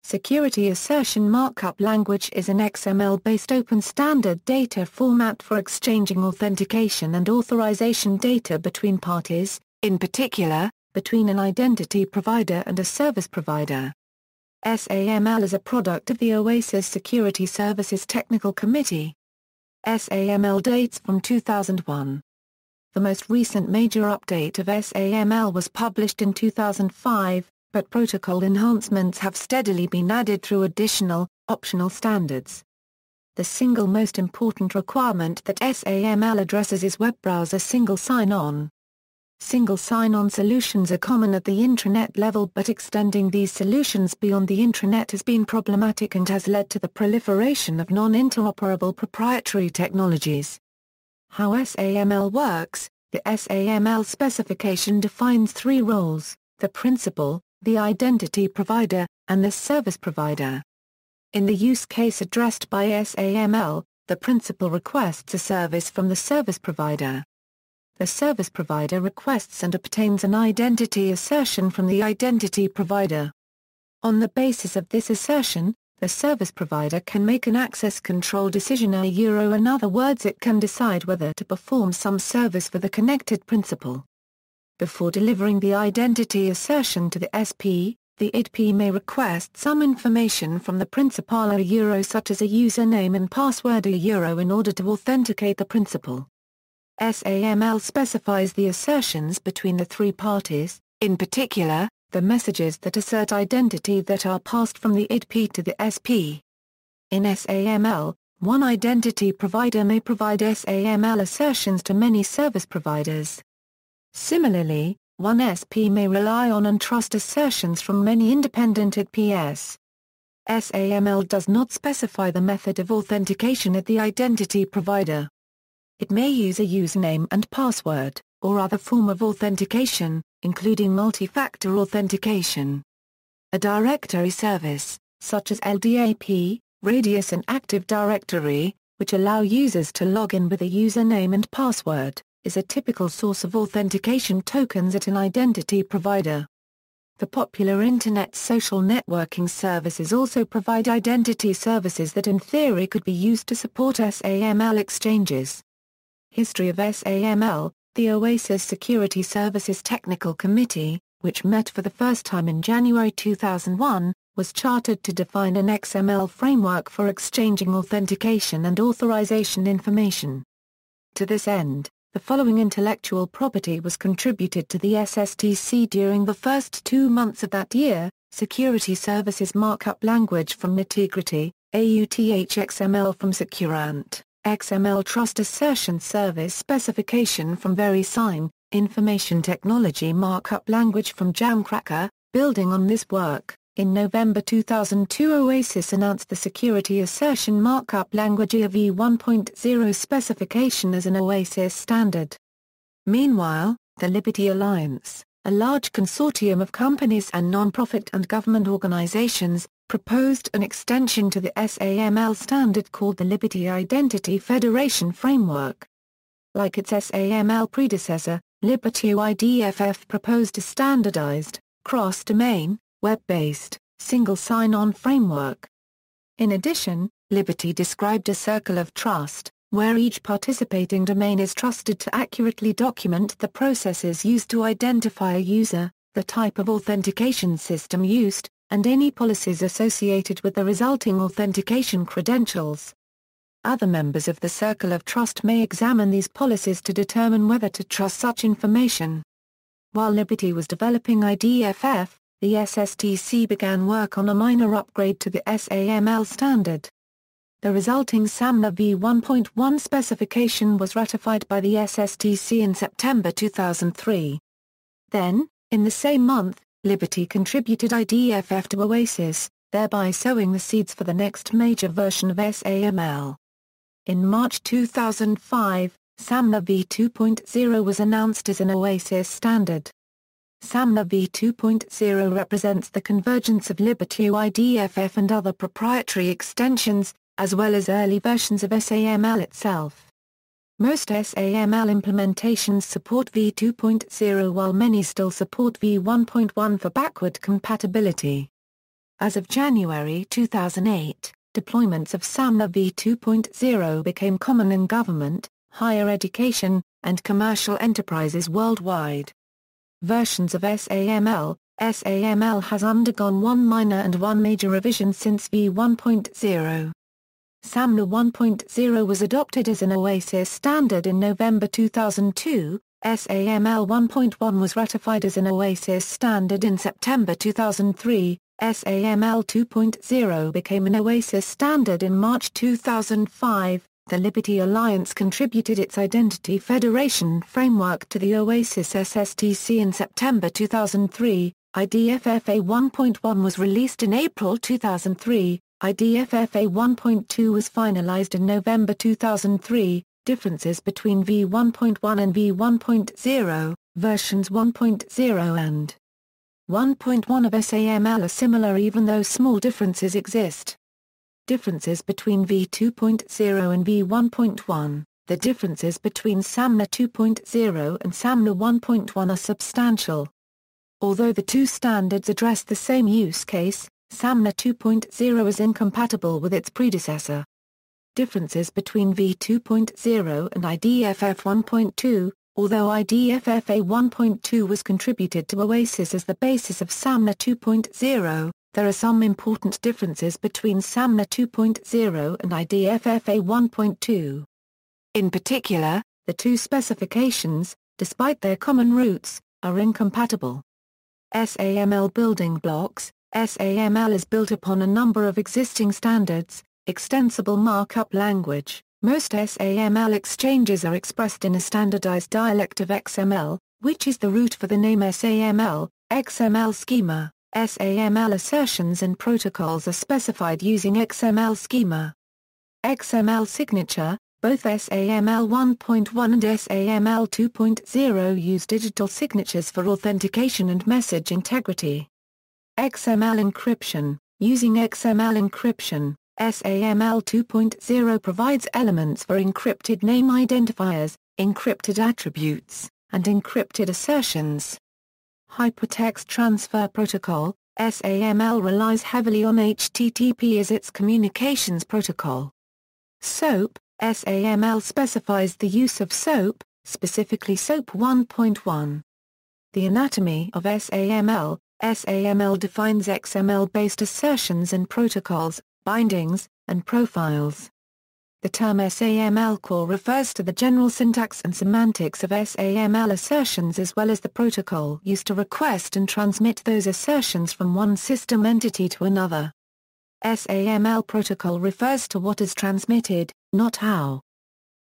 Security Assertion Markup Language is an XML-based open standard data format for exchanging authentication and authorization data between parties, in particular, between an identity provider and a service provider. SAML is a product of the OASIS Security Services Technical Committee. Saml Dates from 2001. The most recent major update of SAML was published in 2005, but protocol enhancements have steadily been added through additional, optional standards. The single most important requirement that SAML addresses is web browser single sign-on. Single sign-on solutions are common at the intranet level, but extending these solutions beyond the intranet has been problematic and has led to the proliferation of non-interoperable proprietary technologies. How SAML works: the SAML specification defines three roles: the principal, the identity provider, and the service provider. In the use case addressed by SAML, the principal requests a service from the service provider. The service provider requests and obtains an identity assertion from the identity provider. On the basis of this assertion, the service provider can make an access control decision, in other words, it can decide whether to perform some service for the connected principal. Before delivering the identity assertion to the SP, the IDP may request some information from the principal, such as a username and password, in order to authenticate the principal. SAML specifies the assertions between the three parties, in particular, the messages that assert identity that are passed from the IDP to the SP. In SAML, one identity provider may provide SAML assertions to many service providers. Similarly, one SP may rely on and trust assertions from many independent IDPs. SAML does not specify the method of authentication at the identity provider. It may use a username and password, or other form of authentication, including multi-factor authentication. A directory service, such as LDAP, Radius and Active Directory, which allow users to log in with a username and password, is a typical source of authentication tokens at an identity provider. The popular Internet social networking services also provide identity services that in theory could be used to support SAML exchanges. History of SAML: the OASIS Security Services Technical Committee, which met for the first time in January 2001, was chartered to define an XML framework for exchanging authentication and authorization information. To this end, the following intellectual property was contributed to the SSTC during the first 2 months of that year: Security Services Markup Language from Nitigrity, XML from Securant, XML Trust Assertion Service Specification from VeriSign, Information Technology Markup Language from Jamcracker. Building on this work, in November 2002 OASIS announced the Security Assertion Markup Language v1.0 specification as an OASIS standard. Meanwhile, the Liberty Alliance, a large consortium of companies and non-profit and government organizations, proposed an extension to the SAML standard called the Liberty Identity Federation Framework. Like its SAML predecessor, Liberty IDFF proposed a standardized, cross-domain, web-based, single sign-on framework. In addition, Liberty described a circle of trust, where each participating domain is trusted to accurately document the processes used to identify a user, the type of authentication system used, and any policies associated with the resulting authentication credentials. Other members of the Circle of Trust may examine these policies to determine whether to trust such information. While Liberty was developing IDFF, the SSTC began work on a minor upgrade to the SAML standard. The resulting Saml v1.1 specification was ratified by the SSTC in September 2003. Then, in the same month, Liberty contributed IDFF to OASIS, thereby sowing the seeds for the next major version of SAML. In March 2005, Saml v2.0 was announced as an OASIS standard. Saml v2.0 represents the convergence of Liberty IDFF and other proprietary extensions, as well as early versions of SAML itself. Most SAML implementations support v2.0 while many still support v1.1 for backward compatibility. As of January 2008, deployments of Saml v2.0 became common in government, higher education, and commercial enterprises worldwide. Versions of SAML has undergone one minor and one major revision since v1.0. Saml 1.0 was adopted as an OASIS standard in November 2002, SAML 1.1 was ratified as an OASIS standard in September 2003, SAML 2.0 became an OASIS standard in March 2005, the Liberty Alliance contributed its Identity Federation framework to the OASIS SSTC in September 2003, IDFFA 1.1 was released in April 2003, IDFFA 1.2 was finalized in November 2003. Differences between v1.1 and v1.0, versions 1.0 and 1.1 of SAML are similar even though small differences exist. Differences between v2.0 and v1.1. The differences between Saml 2.0 and Saml 1.1 are substantial. Although the two standards address the same use case, Saml 2.0 is incompatible with its predecessor. Differences between v2.0 and IDFF 1.2. Although IDFFA 1.2 was contributed to OASIS as the basis of Saml 2.0, there are some important differences between Saml 2.0 and IDFFA 1.2. In particular, the two specifications, despite their common roots, are incompatible. SAML building blocks. SAML is built upon a number of existing standards. Extensible markup language. Most SAML exchanges are expressed in a standardized dialect of XML, which is the root for the name SAML. XML schema. SAML assertions and protocols are specified using XML schema. XML signature. Both SAML 1.1 and SAML 2.0 use digital signatures for authentication and message integrity. XML encryption. Using XML encryption, SAML 2.0 provides elements for encrypted name identifiers, encrypted attributes, and encrypted assertions. Hypertext Transfer Protocol. SAML relies heavily on HTTP as its communications protocol. SOAP. SAML specifies the use of SOAP, specifically SOAP 1.1. The anatomy of SAML. SAML defines XML-based assertions and protocols, bindings, and profiles. The term SAML core refers to the general syntax and semantics of SAML assertions as well as the protocol used to request and transmit those assertions from one system entity to another. SAML protocol refers to what is transmitted, not how.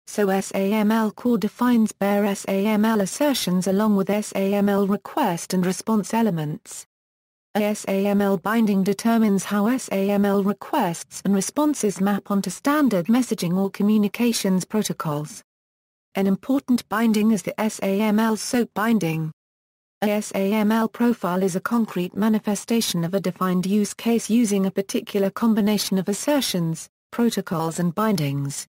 So SAML core defines bare SAML assertions along with SAML request and response elements. SAML binding determines how SAML requests and responses map onto standard messaging or communications protocols. An important binding is the SAML SOAP binding. A SAML profile is a concrete manifestation of a defined use case using a particular combination of assertions, protocols and bindings.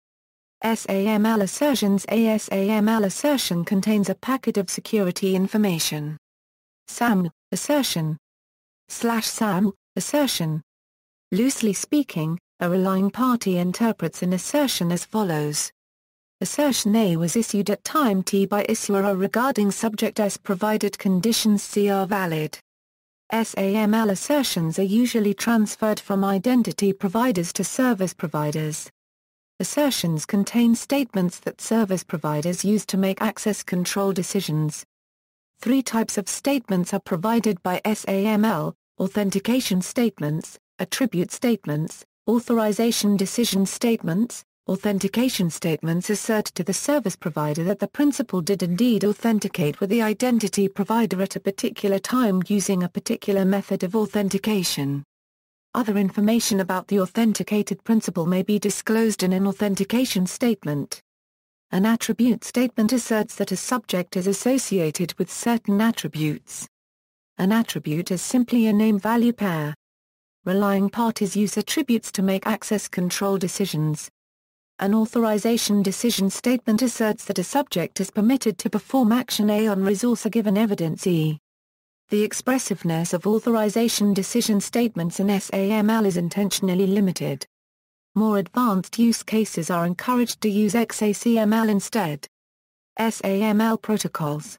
SAML assertions. A SAML assertion contains a packet of security information. Saml assertion /Saml assertion. Loosely speaking, a relying party interprets an assertion as follows. Assertion A was issued at time T by issuer A regarding subject S provided conditions C are valid. SAML assertions are usually transferred from identity providers to service providers. Assertions contain statements that service providers use to make access control decisions. Three types of statements are provided by SAML: authentication statements, attribute statements, authorization decision statements. Authentication statements assert to the service provider that the principal did indeed authenticate with the identity provider at a particular time using a particular method of authentication. Other information about the authenticated principal may be disclosed in an authentication statement. An attribute statement asserts that a subject is associated with certain attributes. An attribute is simply a name-value pair. Relying parties use attributes to make access control decisions. An authorization decision statement asserts that a subject is permitted to perform action A on resource A given evidence E. The expressiveness of authorization decision statements in SAML is intentionally limited. More advanced use cases are encouraged to use XACML instead. SAML protocols.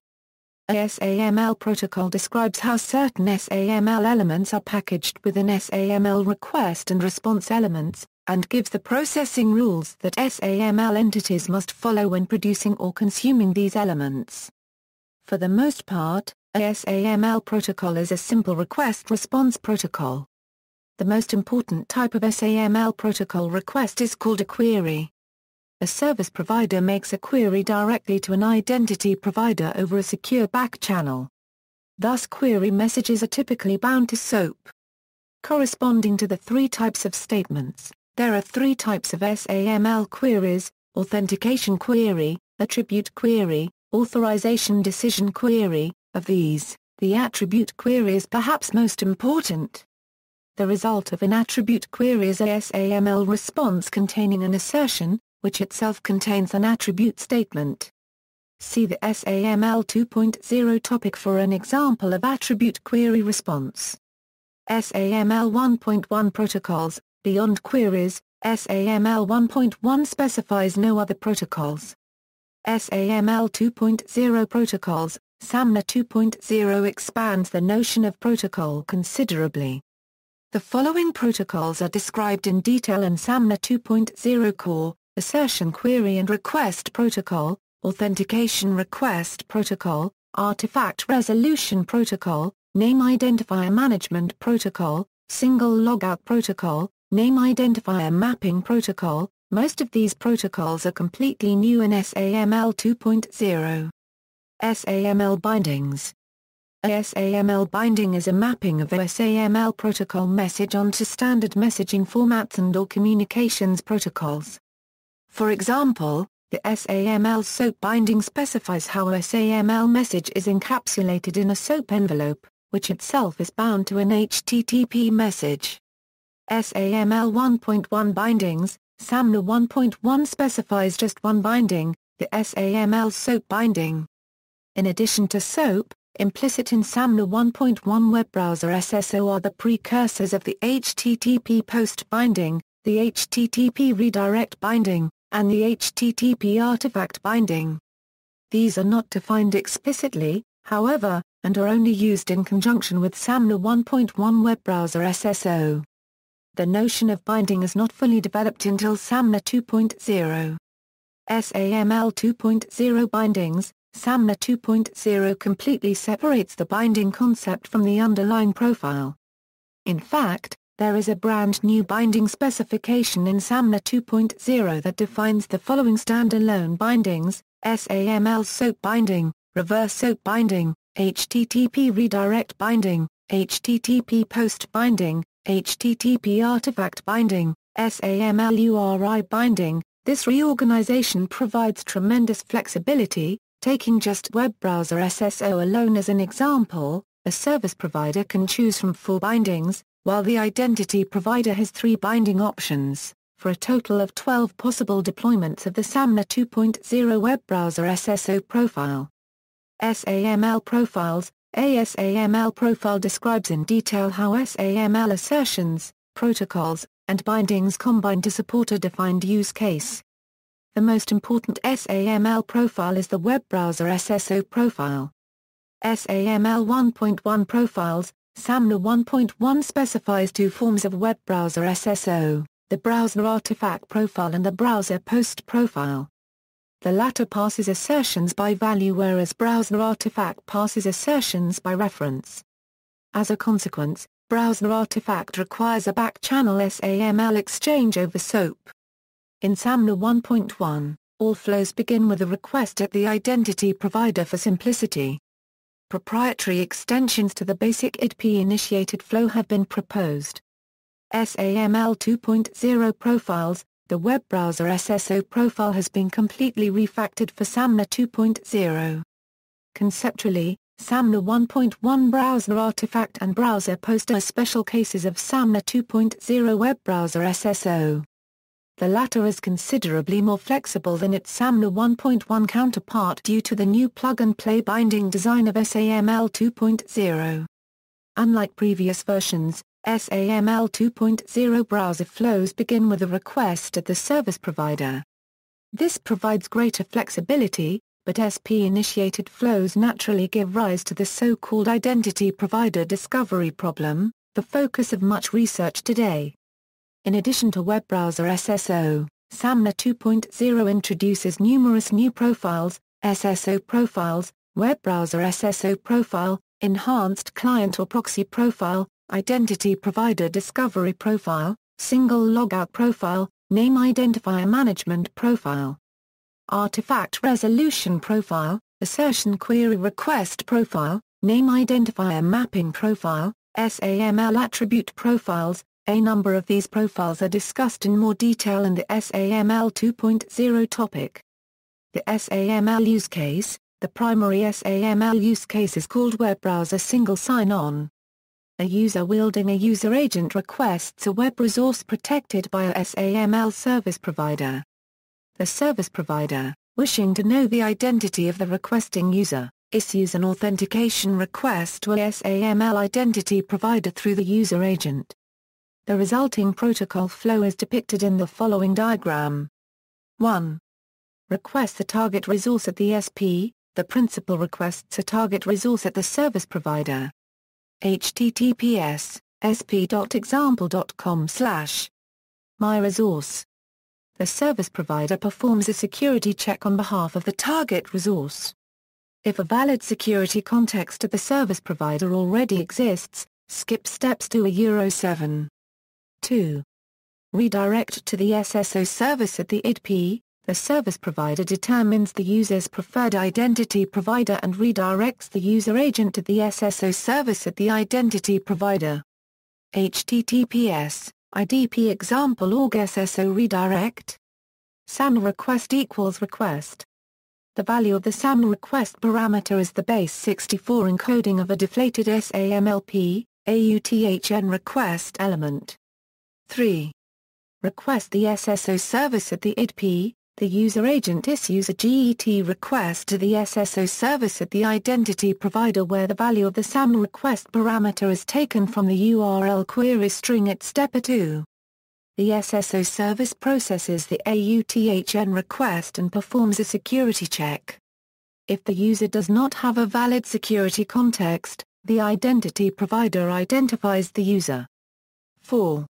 A SAML protocol describes how certain SAML elements are packaged within SAML request and response elements, and gives the processing rules that SAML entities must follow when producing or consuming these elements. For the most part, a SAML protocol is a simple request-response protocol. The most important type of SAML protocol request is called a query. A service provider makes a query directly to an identity provider over a secure back channel. Thus query messages are typically bound to SOAP. Corresponding to the three types of statements, there are three types of SAML queries: authentication query, attribute query, authorization decision query. Of these, the attribute query is perhaps most important. The result of an attribute query is a SAML response containing an assertion, which itself contains an attribute statement. See the SAML 2.0 topic for an example of attribute query response. SAML 1.1 protocols. Beyond queries, SAML 1.1 specifies no other protocols. SAML 2.0 protocols. Saml 2.0 expands the notion of protocol considerably. The following protocols are described in detail in Saml 2.0 core: assertion query and request protocol, authentication request protocol, artifact resolution protocol, name identifier management protocol, single logout protocol, name identifier mapping protocol. Most of these protocols are completely new in SAML 2.0. SAML bindings. A SAML binding is a mapping of a SAML protocol message onto standard messaging formats and/or communications protocols. For example, the SAML SOAP binding specifies how a SAML message is encapsulated in a SOAP envelope, which itself is bound to an HTTP message. SAML 1.1 bindings. Saml 1.1 specifies just one binding, the SAML SOAP binding. In addition to SOAP, implicit in Saml 1.1 web browser SSO are the precursors of the HTTP post binding, the HTTP redirect binding, and the HTTP artifact binding. These are not defined explicitly, however, and are only used in conjunction with Saml 1.1 web browser SSO. The notion of binding is not fully developed until Saml 2.0. SAML 2.0 bindings. Saml 2.0 completely separates the binding concept from the underlying profile. In fact, there is a brand new binding specification in Saml 2.0 that defines the following standalone bindings: SAML SOAP binding, reverse SOAP binding, HTTP redirect binding, HTTP post binding, HTTP artifact binding, SAML URI binding. This reorganization provides tremendous flexibility. Taking just web browser SSO alone as an example, a service provider can choose from 4 bindings, while the identity provider has 3 binding options, for a total of 12 possible deployments of the Saml 2.0 web browser SSO profile. SAML profiles. A SAML profile describes in detail how SAML assertions, protocols, and bindings combine to support a defined use case. The most important SAML profile is the web browser SSO profile. SAML 1.1 profiles. Saml 1.1 specifies 2 forms of web browser SSO, the browser artifact profile and the browser post profile. The latter passes assertions by value, whereas browser artifact passes assertions by reference. As a consequence, browser artifact requires a back-channel SAML exchange over SOAP. In Saml 1.1, all flows begin with a request at the identity provider for simplicity. Proprietary extensions to the basic IDP-initiated flow have been proposed. SAML 2.0 profiles. The web browser SSO profile has been completely refactored for Saml 2.0. Conceptually, Saml 1.1 browser artifact and browser post are special cases of Saml 2.0 web browser SSO. The latter is considerably more flexible than its Saml 1.1 counterpart due to the new plug-and-play binding design of SAML 2.0. Unlike previous versions, SAML 2.0 browser flows begin with a request at the service provider. This provides greater flexibility, but SP-initiated flows naturally give rise to the so-called identity provider discovery problem, the focus of much research today. In addition to web browser SSO, Saml 2.0 introduces numerous new profiles: SSO profiles, web browser SSO profile, enhanced client or proxy profile, identity provider discovery profile, single logout profile, name identifier management profile, artifact resolution profile, assertion query request profile, name identifier mapping profile, SAML attribute profiles. A number of these profiles are discussed in more detail in the SAML 2.0 topic. The SAML use case. The primary SAML use case is called Web Browser Single Sign-On. A user wielding a user agent requests a web resource protected by a SAML service provider. The service provider, wishing to know the identity of the requesting user, issues an authentication request to a SAML identity provider through the user agent. The resulting protocol flow is depicted in the following diagram. 1. Request the target resource at the SP. The principal requests a target resource at the service provider. https sp.example.com/myresource. The service provider performs a security check on behalf of the target resource. If a valid security context at the service provider already exists, skip steps to a 7. 2. Redirect to the SSO service at the IDP. The service provider determines the user's preferred identity provider and redirects the user agent to the SSO service at the identity provider. https idp example org SSO redirect. Saml request equals request. The value of the Saml request parameter is the base 64 encoding of a deflated SAMLP, AUTHN request element. 3. Request the SSO service at the IDP. The user agent issues a GET request to the SSO service at the identity provider where the value of the Saml request parameter is taken from the URL query string at step 2. The SSO service processes the AUTHN request and performs a security check. If the user does not have a valid security context, the identity provider identifies the user. 4.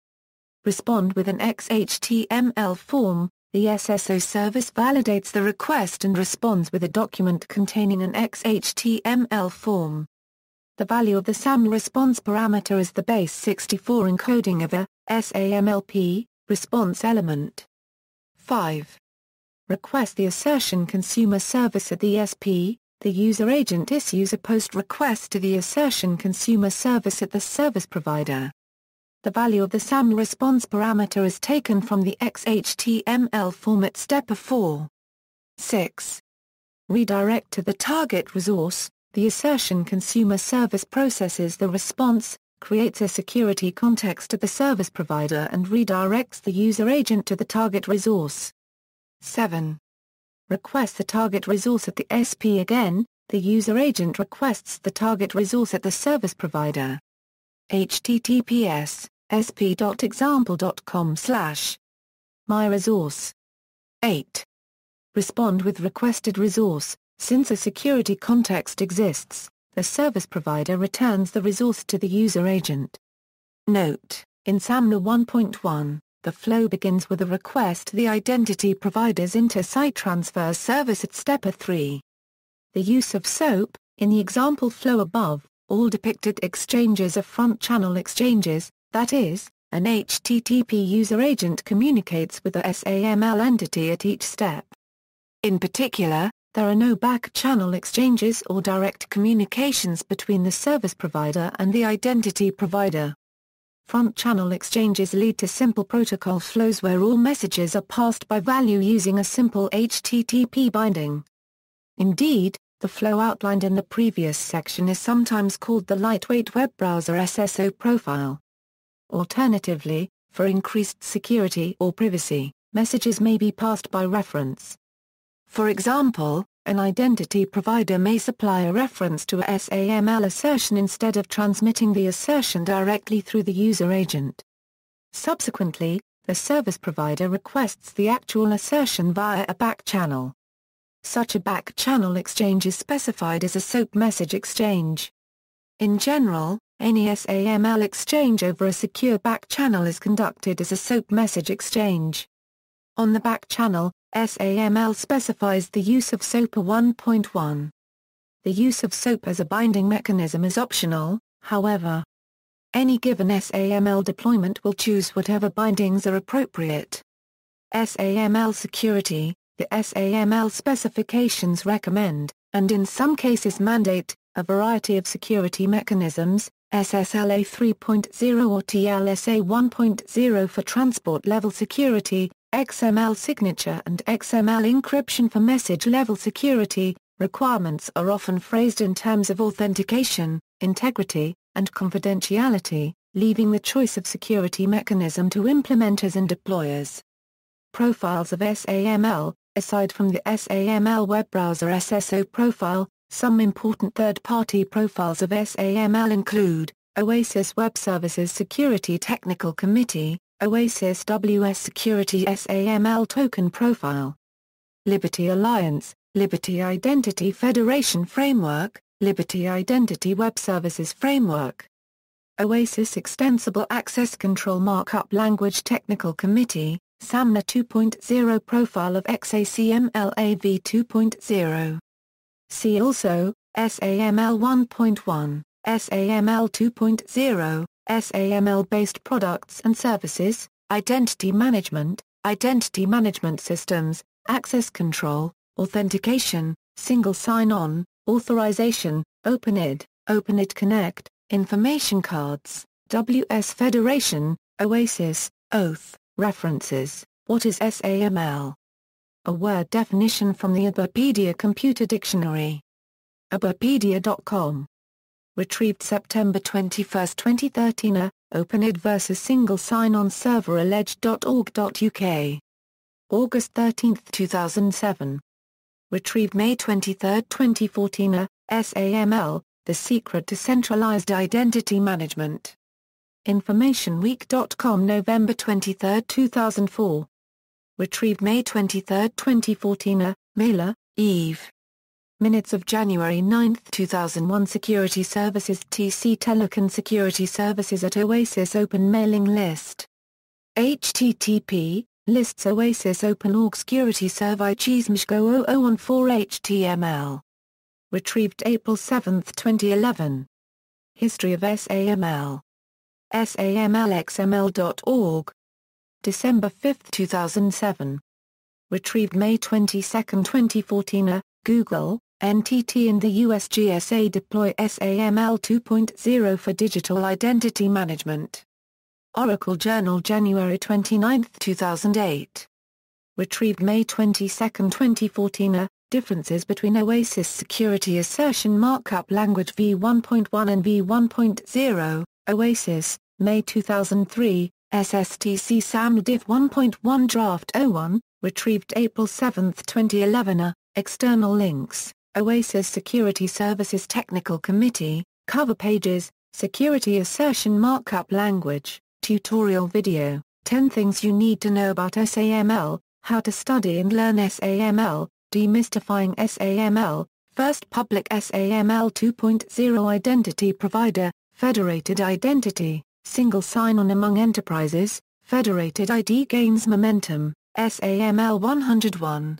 Respond with an XHTML form. The SSO service validates the request and responds with a document containing an XHTML form. The value of the Saml response parameter is the base 64 encoding of a SAMLP response element. 5. Request the assertion consumer service at the SP. The user agent issues a POST request to the assertion consumer service at the service provider. The value of the Saml response parameter is taken from the XHTML form at step 4. 6. Redirect to the target resource. The assertion consumer service processes the response, creates a security context to the service provider and redirects the user agent to the target resource. 7. Request the target resource at the SP again. The user agent requests the target resource at the service provider. https sp.example.com/myresource. 8. Respond with requested resource. Since a security context exists, the service provider returns the resource to the user agent. Note: in Saml 1.1, the flow begins with a request to the identity provider's inter-site transfer service at step 3. The use of SOAP, in the example flow above, all depicted exchanges are front-channel exchanges. That is, an HTTP user agent communicates with the SAML entity at each step. In particular, there are no back-channel exchanges or direct communications between the service provider and the identity provider. Front-channel exchanges lead to simple protocol flows where all messages are passed by value using a simple HTTP binding. Indeed, the flow outlined in the previous section is sometimes called the lightweight web browser SSO profile. Alternatively, for increased security or privacy, messages may be passed by reference. For example, an identity provider may supply a reference to a SAML assertion instead of transmitting the assertion directly through the user agent. Subsequently, the service provider requests the actual assertion via a back channel. Such a back channel exchange is specified as a SOAP message exchange. In general, any SAML exchange over a secure back channel is conducted as a SOAP message exchange. On the back channel, SAML specifies the use of SOAP 1.1. The use of SOAP as a binding mechanism is optional, however. Any given SAML deployment will choose whatever bindings are appropriate. Saml Security, the SAML specifications recommend, and in some cases mandate, a variety of security mechanisms, SSLA 3.0 or TLSA 1.0 for transport-level security, XML signature and XML encryption for message-level security. Requirements are often phrased in terms of authentication, integrity, and confidentiality, leaving the choice of security mechanism to implementers and deployers. Profiles of SAML. Aside from the SAML web browser SSO profile, some important third-party profiles of SAML include OASIS Web Services Security Technical Committee, OASIS WS Security SAML Token Profile. Liberty Alliance, Liberty Identity Federation Framework, Liberty Identity Web Services Framework. OASIS Extensible Access Control Markup Language Technical Committee, Saml 2.0 Profile of XACML v 2.0. See also, SAML 1.1, SAML 2.0, SAML-based products and services, identity management systems, access control, authentication, single sign-on, authorization, OpenID, OpenID Connect, information cards, WS Federation, OASIS, Oath. References. What is SAML? A word definition from the Aberpedia Computer Dictionary. Aberpedia.com. Retrieved September 21, 2013. OpenID vs Single Sign-On Server alleged.org.uk. August 13, 2007. Retrieved May 23, 2014. SAML, The Secret to Centralized Identity Management. InformationWeek.com November 23, 2004. Retrieved May 23, 2014. Mailer, Eve. Minutes of January 9, 2001. Security Services TC Telecom Security Services at Oasis Open Mailing List. http, lists Oasis Open Org Security Server Cheesmishgo 0014 HTML. Retrieved April 7, 2011. History of SAML. samlxml.org. December 5, 2007. Retrieved May 22, 2014. Google, NTT and the US GSA deploy SAML 2.0 for digital identity management. Oracle Journal January 29, 2008. Retrieved May 22, 2014. Differences between OASIS Security Assertion Markup Language v1.1 and v1.0, OASIS, May 2003, SSTC Saml Diff 1.1 Draft 01, retrieved April 7, 2011. External links, OASIS Security Services Technical Committee, cover pages, Security Assertion Markup Language, tutorial video, 10 Things You Need to Know About SAML, How to Study and Learn SAML, Demystifying SAML, First Public SAML 2.0 Identity Provider, Federated Identity, Single Sign-On Among Enterprises, Federated ID Gains Momentum, SAML 101.